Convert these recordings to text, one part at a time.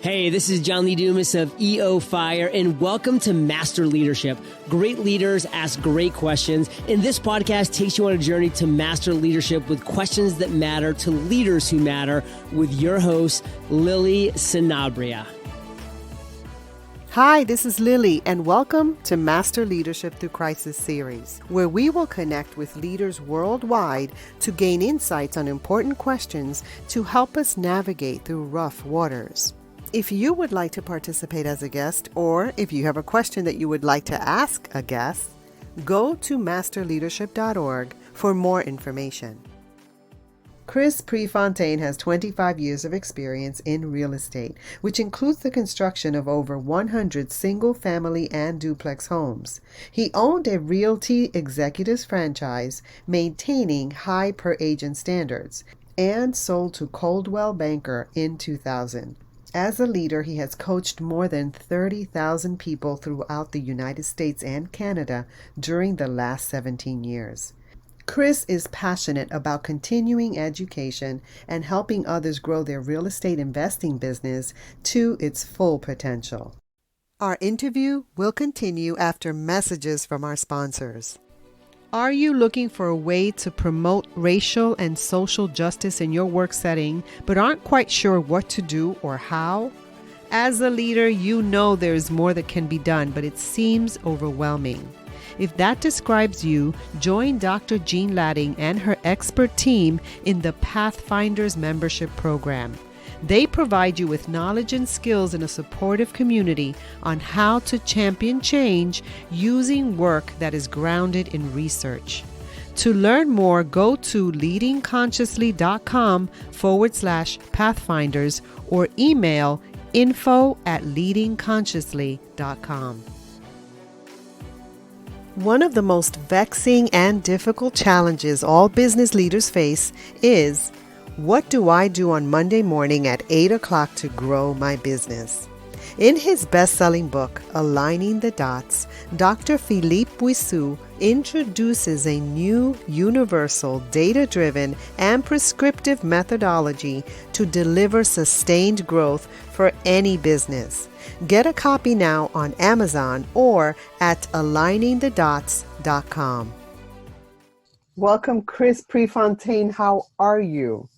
Hey, this is John Lee Dumas of EO Fire, and welcome to Master Leadership. Great leaders ask great questions, and this podcast takes you on a journey to master leadership with questions that matter to leaders who matter with your host, Lily Sanabria. Hi, this is Lily, and welcome to Master Leadership Through Crisis series, where we will connect with leaders worldwide to gain insights on important questions to help us navigate through rough waters. If you would like to participate as a guest, or if you have a question that you would like to ask a guest, go to masterleadership.org for more information. Chris Prefontaine has 25 years of experience in real estate, which includes the construction of over 100 single-family and duplex homes. He owned a realty executives franchise, maintaining high per-agent standards, and sold to Coldwell Banker in 2000. As a leader, he has coached more than 30,000 people throughout the United States and Canada during the last 17 years. Chris is passionate about continuing education and helping others grow their real estate investing business to its full potential. Our interview will continue after messages from our sponsors. Are you looking for a way to promote racial and social justice in your work setting, but aren't quite sure what to do or how? As a leader, you know there's more that can be done, but it seems overwhelming. If that describes you, join Dr. Jean Latting and her expert team in the Pathfinders membership program. They provide you with knowledge and skills in a supportive community on how to champion change using work that is grounded in research. To learn more, go to leadingconsciously.com/Pathfinders or email info@leadingconsciously.com. One of the most vexing and difficult challenges all business leaders face is, what do I do on Monday morning at 8 o'clock to grow my business? In his best-selling book, Aligning the Dots, Dr. Philippe Bouissou introduces a new, universal, data-driven, and prescriptive methodology to deliver sustained growth for any business. Get a copy now on Amazon or at aligninthedots.com. Welcome, Chris Prefontaine. How are you?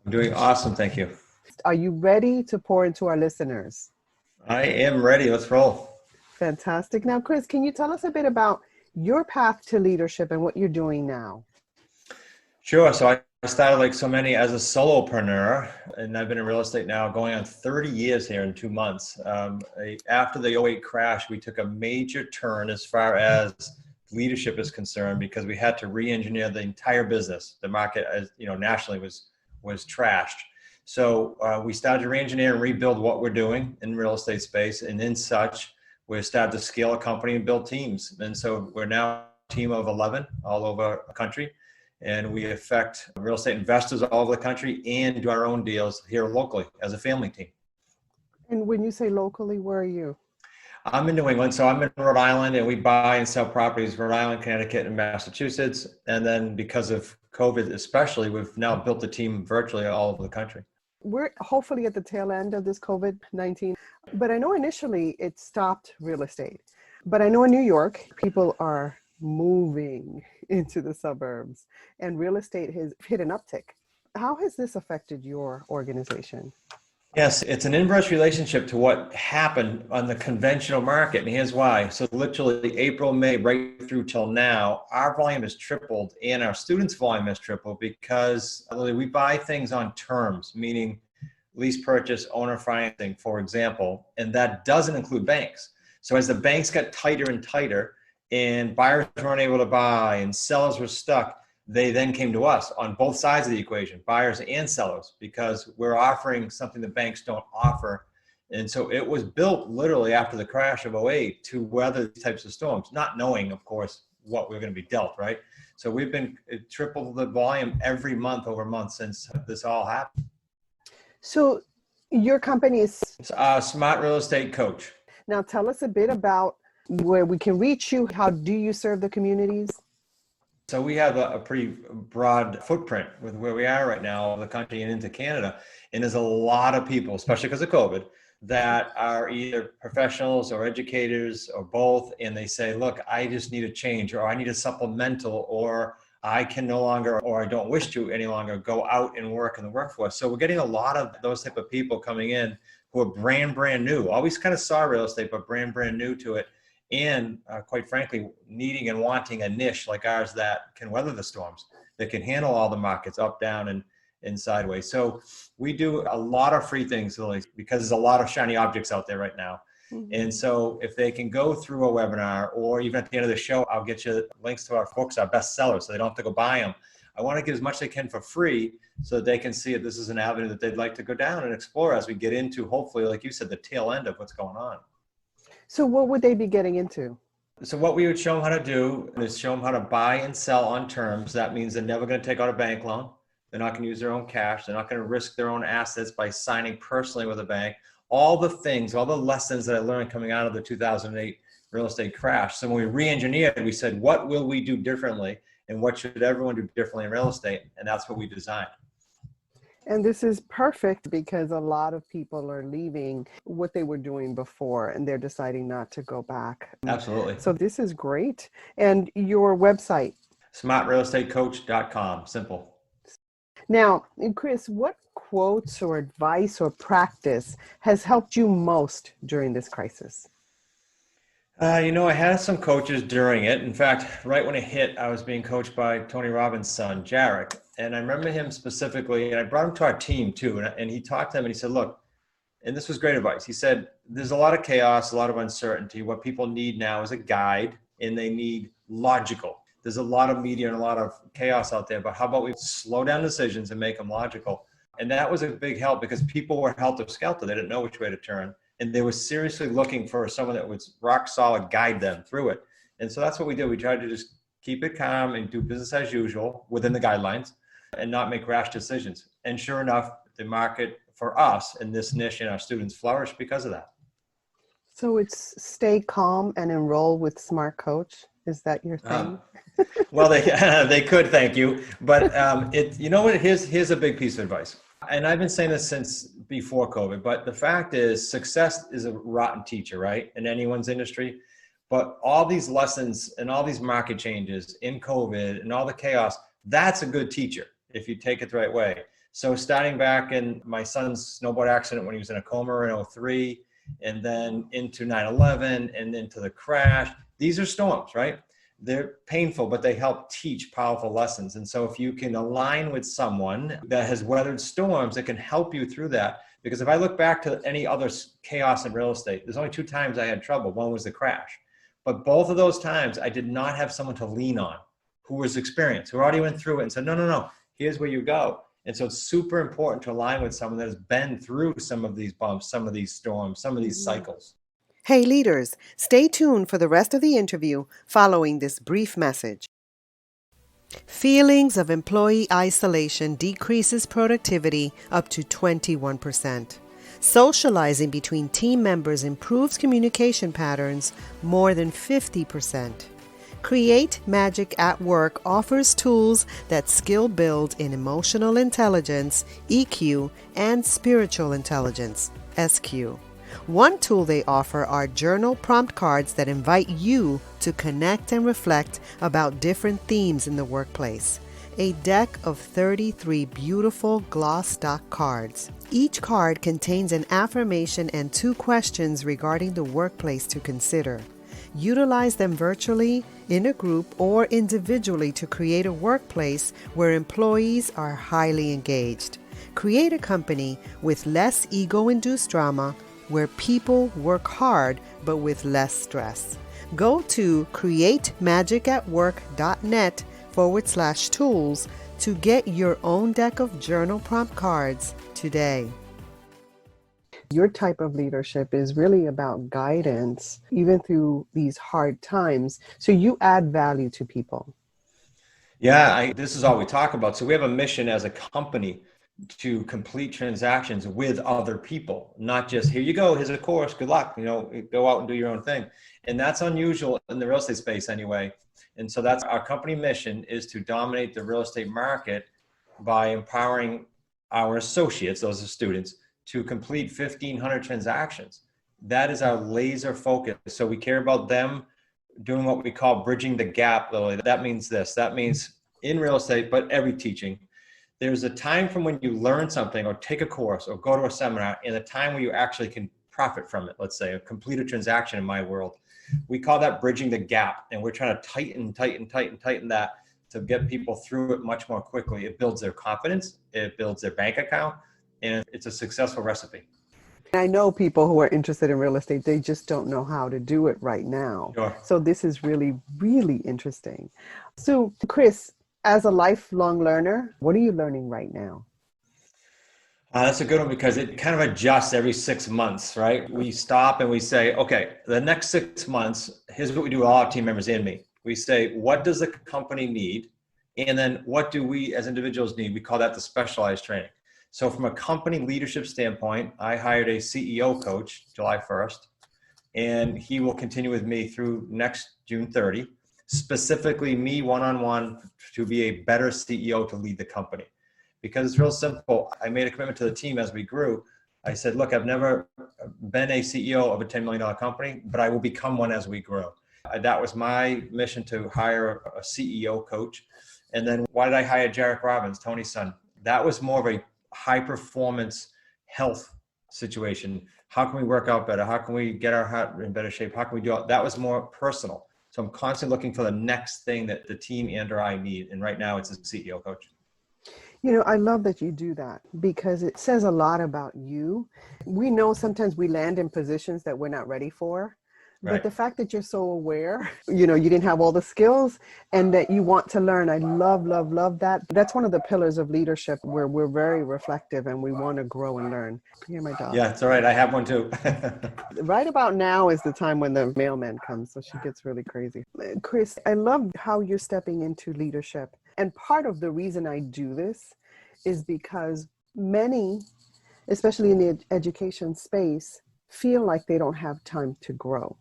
I'm doing awesome, thank you. Are you ready to pour into our listeners? I am ready. Let's roll. Fantastic. Now, Chris, can you tell us a bit about your path to leadership and what you're doing now? Sure. So I started like so many as a solopreneur, and I've been in real estate now going on 30 years here in 2 months. After the '08 crash, we took a major turn as far as leadership is concerned because we had to re-engineer the entire business. The market, as you know, nationally was trashed. So we started to re-engineer and rebuild what we're doing in real estate space. And in such, we started to scale a company and build teams. And so we're now a team of 11 all over the country. And we affect real estate investors all over the country and do our own deals here locally as a family team. And when you say locally, where are you? I'm in New England, so I'm in Rhode Island, and we buy and sell properties, Rhode Island, Connecticut, and Massachusetts. And then because of COVID especially, we've now built a team virtually all over the country. We're hopefully at the tail end of this COVID-19, but I know initially it stopped real estate. But I know in New York, people are moving into the suburbs and real estate has hit an uptick. How has this affected your organization? Yes, it's an inverse relationship to what happened on the conventional market. And here's why. So literally April, May, right through till now, our volume has tripled and our students' volume has tripled because we buy things on terms, meaning lease purchase, owner financing, for example, and that doesn't include banks. So as the banks got tighter and tighter and buyers weren't able to buy and sellers were stuck, they then came to us on both sides of the equation, buyers and sellers, because we're offering something the banks don't offer. And so it was built literally after the crash of '08 to weather these types of storms, not knowing, of course, what we're going to be dealt, right? So we've been triple the volume every month over month since this all happened. So your company is Smart Real Estate Coach. Now tell us a bit about where we can reach you. How do you serve the communities? So we have a pretty broad footprint with where we are right now, the country and into Canada. And there's a lot of people, especially because of COVID, that are either professionals or educators or both, and they say, look, I just need a change, or I need a supplemental, or I can no longer, or I don't wish to any longer go out and work in the workforce. So we're getting a lot of those type of people coming in who are brand new, always kind of saw real estate, but brand new to it. And quite frankly, needing and wanting a niche like ours that can weather the storms, that can handle all the markets up, down, and sideways. So we do a lot of free things, Lily, because there's a lot of shiny objects out there right now. Mm-hmm. And so if they can go through a webinar, or even at the end of the show, I'll get you links to our books, our bestsellers, so they don't have to go buy them. I want to give as much as they can for free so that they can see if this is an avenue that they'd like to go down and explore as we get into, hopefully, like you said, the tail end of what's going on. So what would they be getting into? So what we would show them how to do is show them how to buy and sell on terms. That means they're never going to take out a bank loan. They're not going to use their own cash. They're not going to risk their own assets by signing personally with a bank. All the things, all the lessons that I learned coming out of the 2008 real estate crash. So when we re-engineered, we said, what will we do differently? And what should everyone do differently in real estate? And that's what we designed. And this is perfect because a lot of people are leaving what they were doing before and they're deciding not to go back. Absolutely. So this is great. And your website? SmartRealEstateCoach.com. Simple. Now, Chris, what quotes or advice or practice has helped you most during this crisis? I had some coaches during it. In fact, right when it hit, I was being coached by Tony Robbins' son, Jarek. And I remember him specifically, and I brought him to our team too. And he talked to them and he said, look, and this was great advice. He said, there's a lot of chaos, a lot of uncertainty. What people need now is a guide, and they need logical. There's a lot of media and a lot of chaos out there, but how about we slow down decisions and make them logical? And that was a big help because people were helter-skelter. They didn't know which way to turn. And they were seriously looking for someone that would rock solid guide them through it. And so that's what we did. We tried to just keep it calm and do business as usual within the guidelines and not make rash decisions. And sure enough, the market for us in this niche and our students flourished because of that. So it's stay calm and enroll with Smart Coach. Is that your thing? Well, they could, thank you. But here's a big piece of advice. And I've been saying this since before COVID, but the fact is success is a rotten teacher, right? In anyone's industry. But all these lessons and all these market changes in COVID and all the chaos, that's a good teacher if you take it the right way. So starting back in my son's snowboard accident when he was in a coma in 2003, and then into 9/11 and into the crash, these are storms, right? They're painful, but they help teach powerful lessons. And so if you can align with someone that has weathered storms, it can help you through that. Because if I look back to any other chaos in real estate, there's only 2 times I had trouble. One was the crash. But both of those times, I did not have someone to lean on who was experienced, who already went through it and said, no, here's where you go. And so it's super important to align with someone that has been through some of these bumps, some of these storms, some of these cycles. Hey leaders, stay tuned for the rest of the interview following this brief message. Feelings of employee isolation decreases productivity up to 21%. Socializing between team members improves communication patterns more than 50%. Create Magic at Work offers tools that skill build in emotional intelligence, EQ, and spiritual intelligence, SQ. One tool they offer are journal prompt cards that invite you to connect and reflect about different themes in the workplace. A deck of 33 beautiful gloss stock cards. Each card contains an affirmation and 2 questions regarding the workplace to consider. Utilize them virtually, in a group, or individually to create a workplace where employees are highly engaged. Create a company with less ego-induced drama, where people work hard but with less stress. Go to createmagicatwork.net/tools to get your own deck of journal prompt cards today. Your type of leadership is really about guidance, even through these hard times. So you add value to people. Yeah, this is all we talk about. So we have a mission as a company to complete transactions with other people, not just here you go, here's a course, good luck, go out and do your own thing. And that's unusual in the real estate space anyway. And so that's our company mission, is to dominate the real estate market by empowering our associates, those are students, to complete 1,500 transactions. That is our laser focus. So we care about them doing what we call bridging the gap, Lily. That means this. That means in real estate, but every teaching, there's a time from when you learn something or take a course or go to a seminar and a time where you actually can profit from it, let's say, or complete a transaction in my world. We call that bridging the gap. And we're trying to tighten that to get people through it much more quickly. It builds their confidence, it builds their bank account, and it's a successful recipe. I know people who are interested in real estate, they just don't know how to do it right now. Sure. So this is really, really interesting. So Chris, as a lifelong learner, what are you learning right now? That's a good one because it kind of adjusts every 6 months, right? We stop and we say, okay, the next 6 months, here's what we do, all our team members and me. We say, what does the company need? And then what do we as individuals need? We call that the specialized training. So from a company leadership standpoint, I hired a CEO coach July 1st, and he will continue with me through next June 30, specifically me one-on-one to be a better CEO to lead the company. Because it's real simple. I made a commitment to the team as we grew. I said, look, I've never been a CEO of a $10 million company, but I will become one as we grow. That was my mission, to hire a CEO coach. And then why did I hire Jarek Robbins, Tony's son? That was more of a high performance health situation. How can we work out better? How can we get our heart in better shape? How can we do it? That was more personal. So I'm constantly looking for the next thing that the team and or I need. And right now it's a CEO coach. You know, I love that you do that because it says a lot about you. We know sometimes we land in positions that we're not ready for. Right. But the fact that you're so aware, you know, you didn't have all the skills and that you want to learn. I love, love, love that. That's one of the pillars of leadership where we're very reflective and we want to grow and learn. Hear my dog. Yeah, it's all right. I have one too. Right about now is the time when the mailman comes. So she gets really crazy. Chris, I love how you're stepping into leadership. And part of the reason I do this is because many, especially in the education space, feel like they don't have time to grow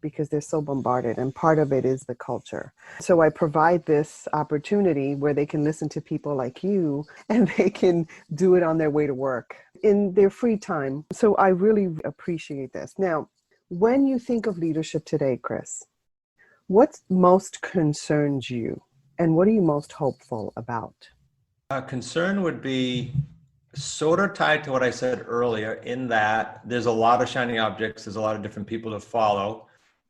because they're so bombarded. And part of it is the culture. So I provide this opportunity where they can listen to people like you and they can do it on their way to work in their free time. So I really appreciate this. Now, when you think of leadership today, Chris, what most concerns you and what are you most hopeful about? Concern would be sort of tied to what I said earlier, in that there's a lot of shiny objects, there's a lot of different people to follow.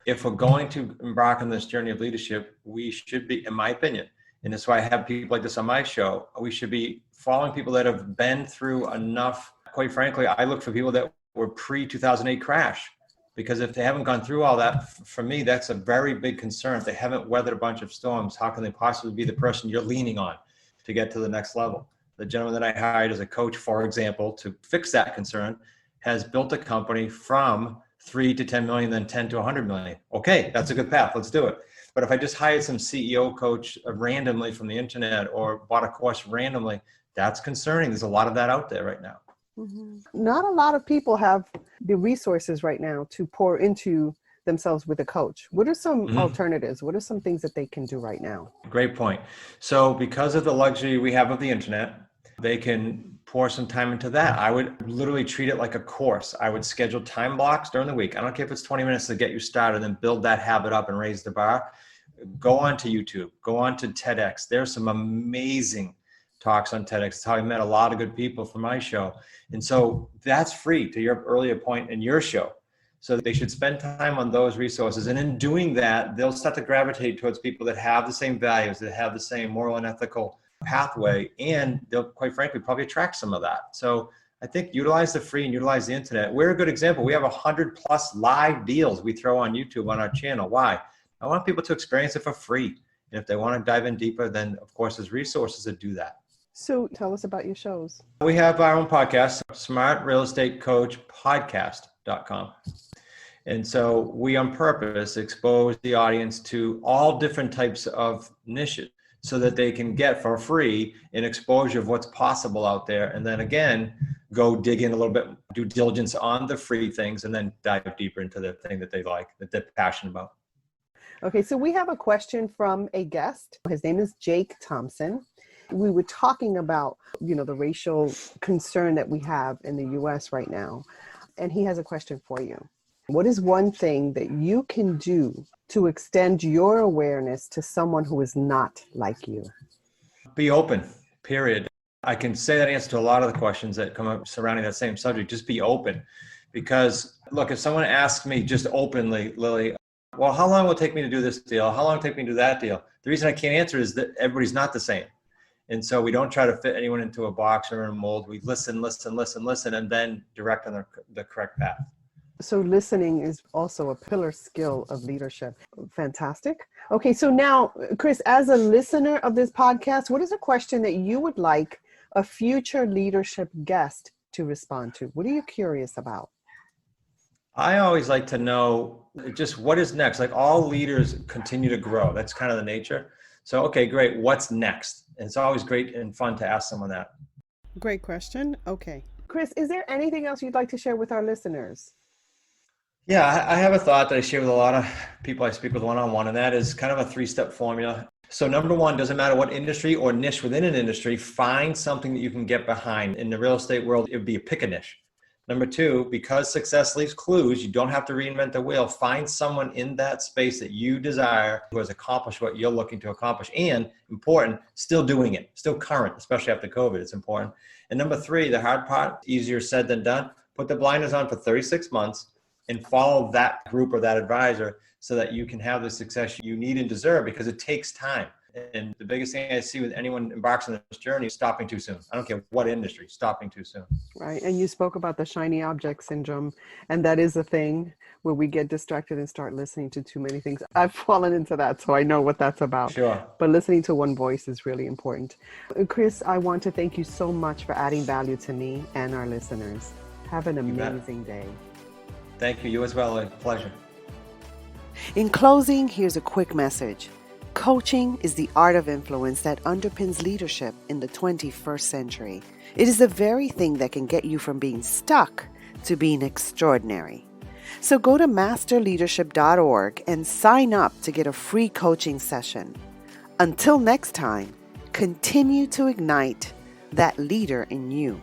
If we're going to embark on this journey of leadership, we should be, in my opinion, and that's why I have people like this on my show, we should be following people that have been through enough. Quite frankly, I look for people that were pre-2008 crash, because if they haven't gone through all that, for me, that's a very big concern. If they haven't weathered a bunch of storms, how can they possibly be the person you're leaning on to get to the next level? The gentleman that I hired as a coach, for example, to fix that concern, has built a company from 3 to 10 million, then 10 to 100 million. Okay, that's a good path. Let's do it. But if I just hired some CEO coach randomly from the internet or bought a course randomly, that's concerning. There's a lot of that out there right now. Mm-hmm. Not a lot of people have the resources right now to pour into themselves with a coach. What are some alternatives? What are some things that they can do right now? Great point. So because of the luxury we have of the internet, they can pour some time into that. I would literally treat it like a course. I would schedule time blocks during the week. I don't care if it's 20 minutes to get you started and build that habit up and raise the bar. Go on to YouTube, go on to TEDx. There's some amazing talks on TEDx. It's how I met a lot of good people for my show. And so that's free, to your earlier point in your show. So they should spend time on those resources. And in doing that, they'll start to gravitate towards people that have the same values, that have the same moral and ethical pathway. And they'll, quite frankly, probably attract some of that. So I think utilize the free and utilize the internet. We're a good example. We have 100+ live deals we throw on YouTube on our channel. Why? I want people to experience it for free. And if they want to dive in deeper, then of course there's resources that do that. So tell us about your shows. We have our own podcast, Smart Real Estate Coach Podcast.com. And so we on purpose expose the audience to all different types of niches so that they can get for free an exposure of what's possible out there. And then again, go dig in a little bit, do diligence on the free things, and then dive deeper into the thing that they like, that they're passionate about. Okay, so we have a question from a guest. His name is Jake Thompson. We were talking about, the racial concern that we have in the U.S. right now. And he has a question for you. What is one thing that you can do to extend your awareness to someone who is not like you? Be open, period. I can say that answer to a lot of the questions that come up surrounding that same subject. Just be open. Because look, if someone asks me just openly, Lily, well, how long will it take me to do this deal? How long will it take me to do that deal? The reason I can't answer is that everybody's not the same. And so we don't try to fit anyone into a box or a mold. We listen, and then direct on the correct path. So listening is also a pillar skill of leadership. Fantastic. Okay, so now, Chris, as a listener of this podcast, what is a question that you would like a future leadership guest to respond to? What are you curious about? I always like to know just what is next. Like, all leaders continue to grow. That's kind of the nature. So, okay, great. What's next? And it's always great and fun to ask someone that. Great question. Okay. Chris, is there anything else you'd like to share with our listeners? Yeah, I have a thought that I share with a lot of people I speak with one-on-one, and that is kind of a 3-step formula. So number one, doesn't matter what industry or niche within an industry, find something that you can get behind. In the real estate world, it would be a pick a niche. Number two, because success leaves clues, you don't have to reinvent the wheel. Find someone in that space that you desire who has accomplished what you're looking to accomplish, and important, still doing it, still current, especially after COVID, it's important. And number three, the hard part, easier said than done, put the blinders on for 36 months and follow that group or that advisor so that you can have the success you need and deserve, because it takes time. And the biggest thing I see with anyone embarks on this journey is stopping too soon. I don't care what industry, stopping too soon. Right. And you spoke about the shiny object syndrome. And that is a thing where we get distracted and start listening to too many things. I've fallen into that, so I know what that's about. Sure. But listening to one voice is really important. Chris, I want to thank you so much for adding value to me and our listeners. Have an amazing day. Thank you. You as well. A pleasure. In closing, here's a quick message. Coaching is the art of influence that underpins leadership in the 21st century. It is the very thing that can get you from being stuck to being extraordinary. So go to masterleadership.org and sign up to get a free coaching session. Until next time, continue to ignite that leader in you.